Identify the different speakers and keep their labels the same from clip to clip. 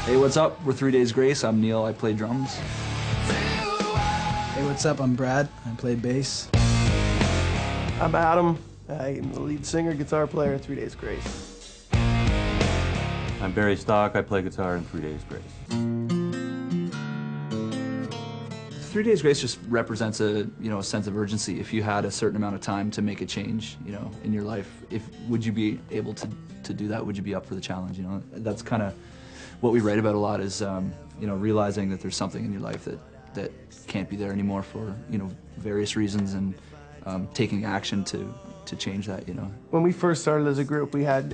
Speaker 1: Hey, what's up? We're 3 Days Grace. I'm Neil. I play drums.
Speaker 2: Hey, what's up? I'm Brad. I play bass.
Speaker 3: I'm Adam. I'm the lead singer, guitar player in 3 Days Grace.
Speaker 4: I'm Barry Stock. I play guitar in 3 Days Grace.
Speaker 1: 3 Days Grace just represents a sense of urgency. If you had a certain amount of time to make a change, in your life, would you be able to do that? Would you be up for the challenge? That's kind of what we write about a lot is realizing that there's something in your life that can't be there anymore for various reasons, and taking action to change that.
Speaker 3: When we first started as a group, we had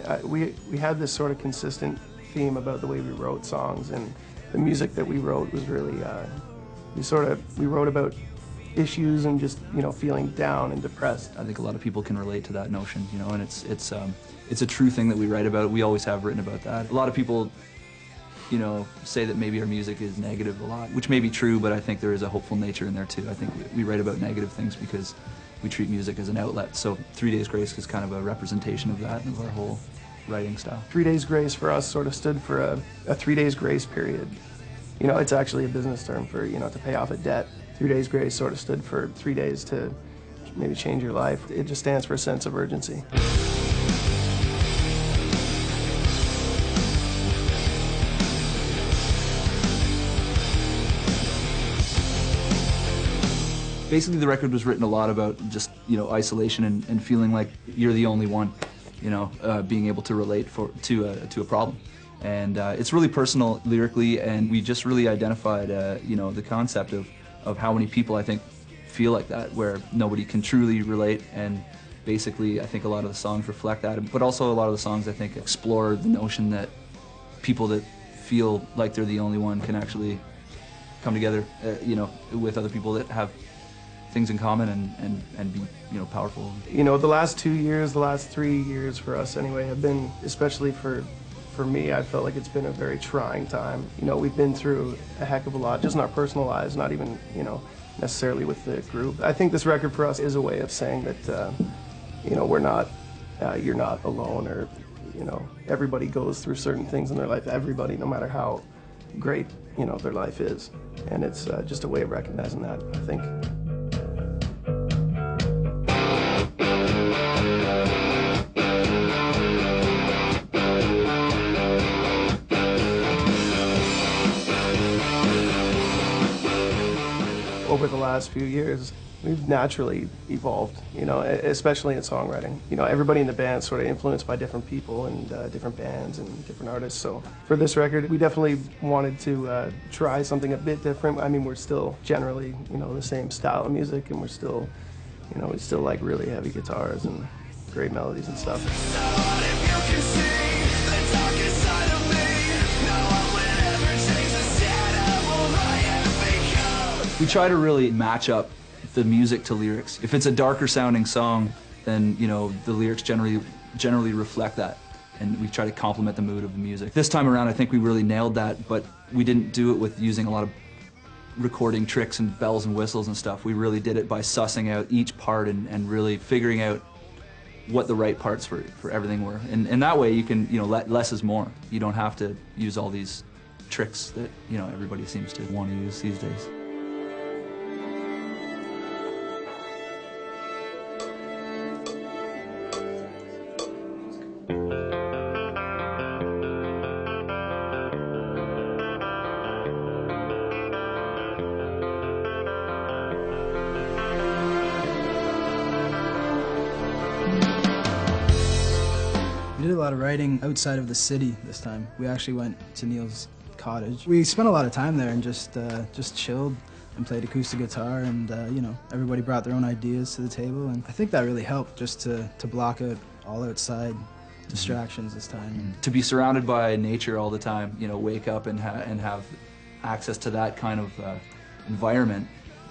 Speaker 3: this sort of consistent theme about the way we wrote songs, and the music that we wrote was really we wrote about issues and just feeling down and depressed.
Speaker 1: I think a lot of people can relate to that notion, and it's a true thing that we write about. We always have written about that. A lot of people say that maybe our music is negative a lot, which may be true, but I think there is a hopeful nature in there too. I think we write about negative things because we treat music as an outlet. So 3 Days Grace is kind of a representation of that, of our whole writing style.
Speaker 3: 3 Days Grace for us sort of stood for a 3 days grace period. It's actually a business term for, to pay off a debt. 3 Days Grace sort of stood for 3 days to maybe change your life. It just stands for a sense of urgency.
Speaker 1: Basically, the record was written a lot about just, isolation and feeling like you're the only one, being able to relate to a problem. And it's really personal lyrically, and we just really identified, the concept of how many people I think feel like that, where nobody can truly relate. And basically, I think a lot of the songs reflect that, but also a lot of the songs, I think, explore the notion that people that feel like they're the only one can actually come together, with other people that have things in common and be powerful.
Speaker 3: The last 2 years, the last 3 years for us anyway, have been, especially for me, I felt like it's been a very trying time. We've been through a heck of a lot, just in our personal lives, not even necessarily with the group. I think this record for us is a way of saying that we're not, you're not alone, or everybody goes through certain things in their life. Everybody, no matter how great their life is, and it's just a way of recognizing that, I think. Over the last few years, we've naturally evolved, especially in songwriting. Everybody in the band sort of influenced by different people and different bands and different artists. So for this record, we definitely wanted to try something a bit different. I mean, we're still generally, the same style of music, and we're still, we still like really heavy guitars and great melodies and stuff.
Speaker 1: We try to really match up the music to lyrics. If it's a darker sounding song, then the lyrics generally reflect that, and we try to complement the mood of the music. This time around, I think we really nailed that, but we didn't do it with using a lot of recording tricks and bells and whistles and stuff. We really did it by sussing out each part and really figuring out what the right parts for everything were. And that way you can, less is more. You don't have to use all these tricks that, everybody seems to want to use these days.
Speaker 2: We did a lot of writing outside of the city this time. We actually went to Neil's cottage. We spent a lot of time there and just chilled and played acoustic guitar, and everybody brought their own ideas to the table, and I think that really helped just to block out all outside distractions this time.
Speaker 1: To be surrounded by nature all the time, wake up and have access to that kind of environment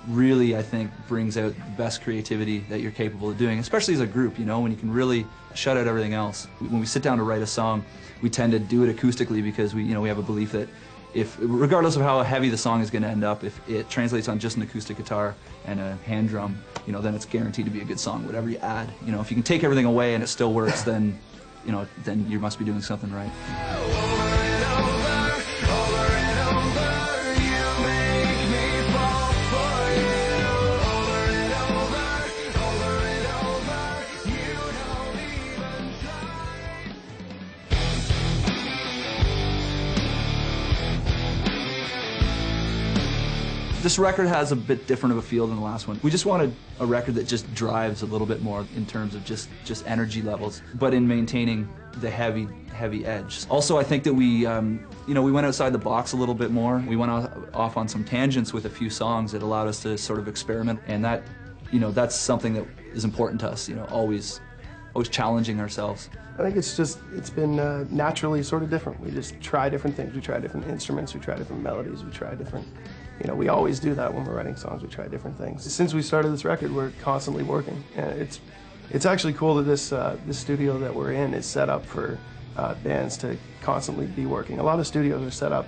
Speaker 1: really, I think, brings out the best creativity that you're capable of doing, especially as a group, when you can really shut out everything else. When we sit down to write a song, we tend to do it acoustically because we have a belief that regardless of how heavy the song is going to end up, if it translates on just an acoustic guitar and a hand drum, then it's guaranteed to be a good song, whatever you add. If you can take everything away and it still works, then you must be doing something right. This record has a bit different of a feel than the last one. We just wanted a record that just drives a little bit more in terms of just energy levels, but in maintaining the heavy edge. Also, I think that we we went outside the box a little bit more. We went off on some tangents with a few songs that allowed us to sort of experiment, and that, that's something that is important to us, always challenging ourselves.
Speaker 3: I think it's been naturally sort of different. We just try different things. We try different instruments, we try different melodies, we try different, we always do that when we're writing songs, we try different things. Since we started this record, we're constantly working. And it's actually cool that this studio that we're in is set up for bands to constantly be working. A lot of studios are set up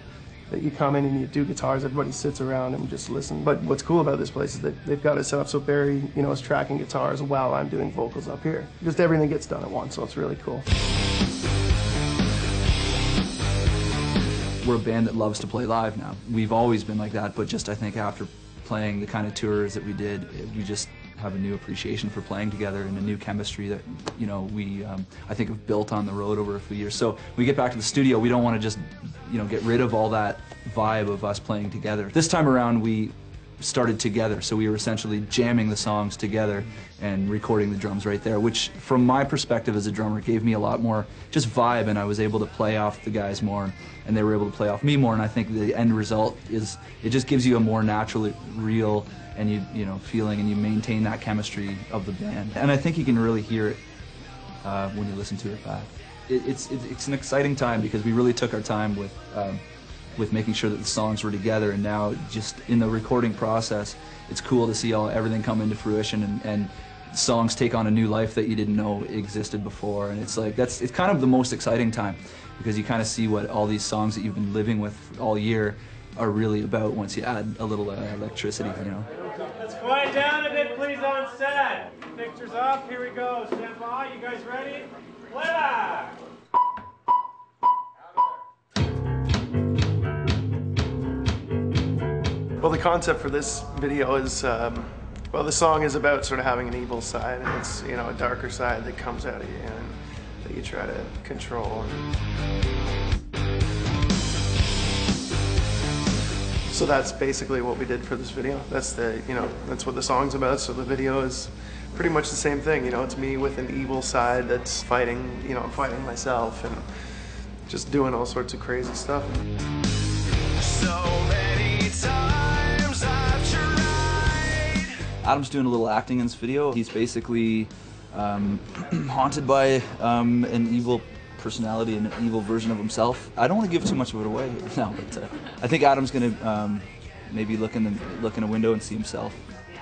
Speaker 3: that you come in and you do guitars, everybody sits around and just listen. But what's cool about this place is that they've got it set up so Barry, is tracking guitars while I'm doing vocals up here. Just everything gets done at once, so it's really cool.
Speaker 1: We're a band that loves to play live now. We've always been like that, but just I think after playing the kind of tours that we did, we just have a new appreciation for playing together and a new chemistry that we I think have built on the road over a few years. So we get back to the studio, we don't want to just get rid of all that vibe of us playing together. This time around we started together, so we were essentially jamming the songs together and recording the drums right there, which from my perspective as a drummer gave me a lot more just vibe, and I was able to play off the guys more and they were able to play off me more, and I think the end result is it just gives you a more natural, real and feeling, and you maintain that chemistry of the band. And I think you can really hear it when you listen to it back. It's an exciting time because we really took our time with making sure that the songs were together, and now just in the recording process, it's cool to see everything come into fruition and songs take on a new life that you didn't know existed before, and it's kind of the most exciting time because you kind of see what all these songs that you've been living with all year are really about once you add a little electricity,
Speaker 5: Let's quiet down a bit, please, on set. Pictures up, here we go. Stand by, you guys ready? Play back!
Speaker 3: Well, the concept for this video is, well, the song is about sort of having an evil side, and it's, a darker side that comes out of you and that you try to control. So that's basically what we did for this video. That's that's what the song's about. So the video is pretty much the same thing. It's me with an evil side that's fighting, fighting myself and just doing all sorts of crazy stuff.
Speaker 6: So many times I've tried.
Speaker 1: Adam's doing a little acting in this video. He's basically haunted by an evil personality and an evil version of himself. I don't want to give too much of it away now, but I think Adam's gonna maybe look in a window and see himself,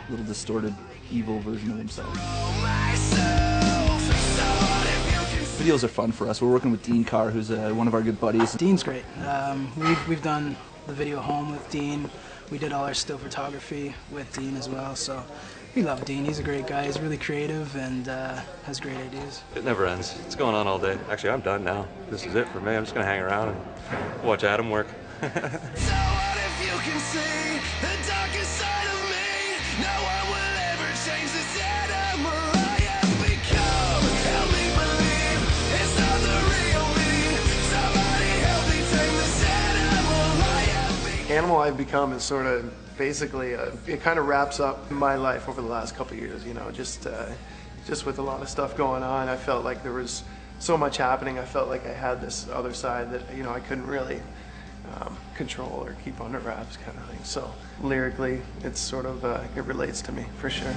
Speaker 1: a little distorted, evil version of himself. Videos are fun for us. We're working with Dean Carr, who's one of our good buddies.
Speaker 2: Dean's great. We've done the video home with Dean. We did all our still photography with Dean as well, so we love Dean. He's a great guy. He's really creative and has great ideas.
Speaker 4: It never ends. It's going on all day. Actually, I'm done now. This is it for me. I'm just going to hang around and watch Adam work.
Speaker 6: So what if you can see the darkest side of me? No one will ever change this animal I have become. Help me believe it's not the real me. Somebody help me tame this animal I have become.
Speaker 3: Animal I've become is sort of basically it kind of wraps up my life over the last couple of years. Just with a lot of stuff going on, I felt like there was so much happening. I felt like I had this other side that I couldn't really control or keep under wraps, kind of thing. So lyrically, it's sort of it relates to me for sure.